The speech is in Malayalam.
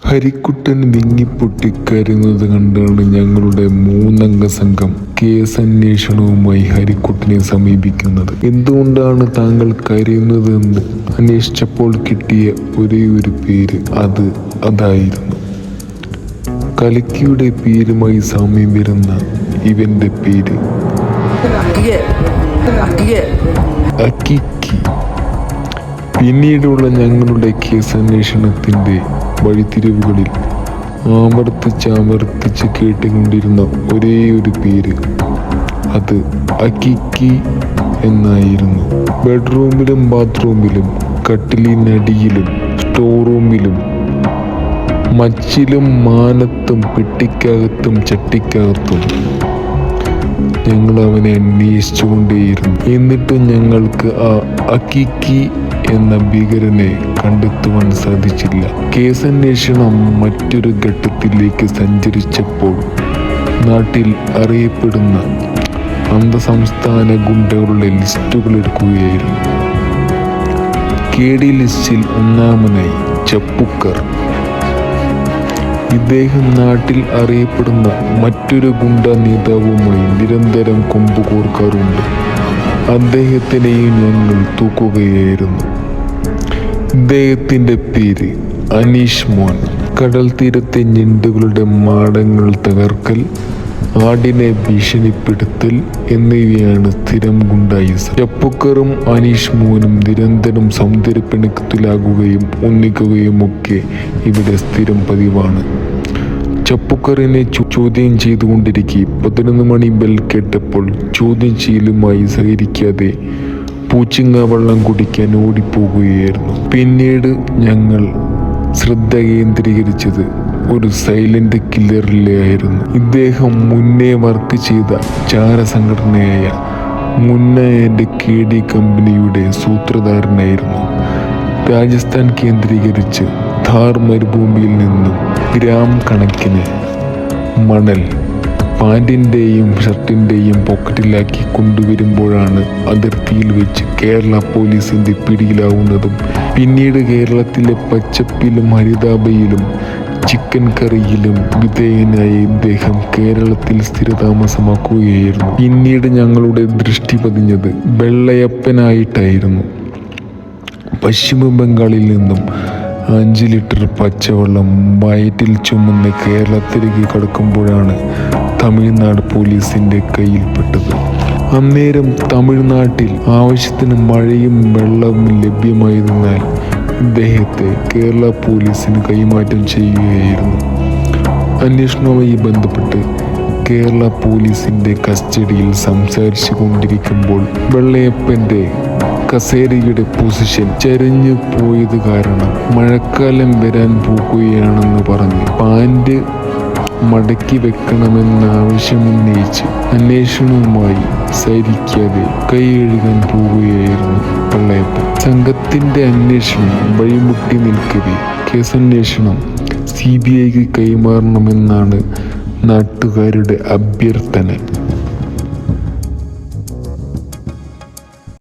ഹരിക്കുട്ടൻ വിങ്ങിപ്പൊട്ടിക്കരയുന്നത് കണ്ടാണ് ഞങ്ങളുടെ 3 അംഗ സംഘം കേസന്വേഷണവുമായി ഹരിക്കുട്ടനെ സമീപിക്കുന്നത്. എന്തുകൊണ്ടാണ് താങ്കൾ കരയുന്നതെന്ന് അന്വേഷിച്ചപ്പോൾ കിട്ടിയ ഒരേയൊരു പേര് അതായിരുന്നു. കലക്കിയുടെ പേരുമായി സാമ്യം വരുന്ന ഇവന്റെ പേര് അക്കിക്കി. പിന്നീടുള്ള ഞങ്ങളുടെ കേസന്വേഷണത്തിൻ്റെ വഴിത്തിരിവുകളിൽ ആവർത്തിച്ച് കേട്ടുകൊണ്ടിരുന്ന ഒരേയൊരു പേര് അത് അക്കിക്കി എന്നായിരുന്നു. ബെഡ്റൂമിലും ബാത്റൂമിലും കട്ടിലിനടിയിലും സ്റ്റോർ റൂമിലും മച്ചിലും മാനത്തും പെട്ടിക്കകത്തും ചട്ടിക്കകത്തും ഞങ്ങൾ അവനെ അന്വേഷിച്ചുകൊണ്ടേയിരുന്നു. എന്നിട്ടും ഞങ്ങൾക്ക് ആ അക്കിക്കി എന്ന ഭീകരനെ കണ്ടെത്തുവാൻ സാധിച്ചില്ല. കേസന്വേഷണം മറ്റൊരു ഘട്ടത്തിലേക്ക് സഞ്ചരിച്ചപ്പോൾ നാട്ടിൽ അറിയപ്പെടുന്ന അന്തർസംസ്ഥാന ഗുണ്ടകളുടെ ലിസ്റ്റുകൾ എടുക്കുകയായിരുന്നു. KD ലിസ്റ്റിൽ ഒന്നാമനായി ചപ്പുക്കർ. ഇദ്ദേഹം നാട്ടിൽ അറിയപ്പെടുന്ന മറ്റൊരു ഗുണ്ട നേതാവുമായി നിരന്തരം കൊമ്പുകോർക്കാറുണ്ട്. അദ്ദേഹത്തിനെയും ഞങ്ങൾ തൂക്കുകയായിരുന്നു. ഇദ്ദേഹത്തിൻ്റെ പേര് അനീഷ് മോൻ. കടൽ തീരത്തെ ഞണ്ടുകളുടെ മാടങ്ങൾ തകർക്കൽ, ആടിനെ ഭീഷണിപ്പെടുത്തൽ എന്നിവയാണ് സ്ഥിരം ഗുണ്ടായിസം. ചപ്പുക്കറും അനീഷ് മോനും നിരന്തരം സൗന്ദര്യപ്പിണക്കത്തിലാകുകയും ഒന്നിക്കുകയും ഒക്കെ ഇവിടെ സ്ഥിരം പതിവാണ്. ചപ്പുക്കറിനെ ചോദ്യം ചെയ്തുകൊണ്ടിരിക്കെ 11 മണി ബെൽ കേട്ടപ്പോൾ ചോദ്യം ചെയ്യലുമായി സഹകരിക്കാതെ പൂച്ചിങ്ങ വെള്ളം കുടിക്കാൻ ഓടിപ്പോകുകയായിരുന്നു. പിന്നീട് ഞങ്ങൾ ശ്രദ്ധ കേന്ദ്രീകരിച്ചത് ഒരു സൈലന്റ് കില്ലറിലായിരുന്നു. ഇദ്ദേഹം മുന്നേ വർക്ക് ചെയ്ത ചാരസംഘടനയായ മുന്ന ആൻഡ് KD കമ്പനിയുടെ സൂത്രധാരനായിരുന്നു. രാജസ്ഥാൻ കേന്ദ്രീകരിച്ച് ഥാർ മരുഭൂമിയിൽ നിന്നും ഗ്രാം കണക്കിന് മണൽ പാൻറിൻ്റെയും ഷർട്ടിൻ്റെയും പോക്കറ്റിലാക്കി കൊണ്ടുവരുമ്പോഴാണ് അതിർത്തിയിൽ വെച്ച് കേരള പോലീസിൻ്റെ പിടിയിലാവുന്നതും. പിന്നീട് കേരളത്തിലെ പച്ചപ്പിലും ഹരിതാഭയിലും ചിക്കൻ കറിയിലും വിധേയനായ ഇദ്ദേഹം കേരളത്തിൽ സ്ഥിരതാമസമാക്കുകയായിരുന്നു. പിന്നീട് ഞങ്ങളുടെ ദൃഷ്ടി പതിഞ്ഞത് വെള്ളയപ്പനായിട്ടായിരുന്നു. പശ്ചിമ ബംഗാളിൽ നിന്നും 5 ലിറ്റർ പച്ചവെള്ളം വയറ്റിൽ ചുമന്ന് കേരളത്തിലേക്ക് കടക്കുമ്പോഴാണ് തമിഴ്നാട് പോലീസിൻ്റെ കയ്യിൽപ്പെട്ടത്. അന്നേരം തമിഴ്നാട്ടിൽ ആവശ്യത്തിന് മഴയും വെള്ളവും ലഭ്യമായതിനാൽ ഇദ്ദേഹത്തെ കേരള പോലീസിന് കൈമാറ്റം ചെയ്യുകയായിരുന്നു. അന്വേഷണവുമായി ബന്ധപ്പെട്ട് കേരള പോലീസിൻ്റെ കസ്റ്റഡിയിൽ സംസാരിച്ചു കൊണ്ടിരിക്കുമ്പോൾ വെള്ളയപ്പൻ്റെ കസേരയുടെ പൊസിഷൻ ചരിഞ്ഞു പോയത് കാരണം മഴക്കാലം വരാൻ പോകുകയാണെന്ന് പറഞ്ഞ് പാൻറ് മടക്കി വെക്കണമെന്ന ആവശ്യമുന്നയിച്ച് അന്വേഷണവുമായി സഹകരിക്കാതെ കൈ കഴുകാൻ പോവുകയായിരുന്നു വെള്ളയപ്പൻ. സംഘത്തിൻ്റെ അന്വേഷണം വഴിമുട്ടി നിൽക്കവേ കേസന്വേഷണം CBIക്ക് കൈമാറണമെന്നാണ് നാട്ടുകാരുടെ അഭ്യർത്ഥന.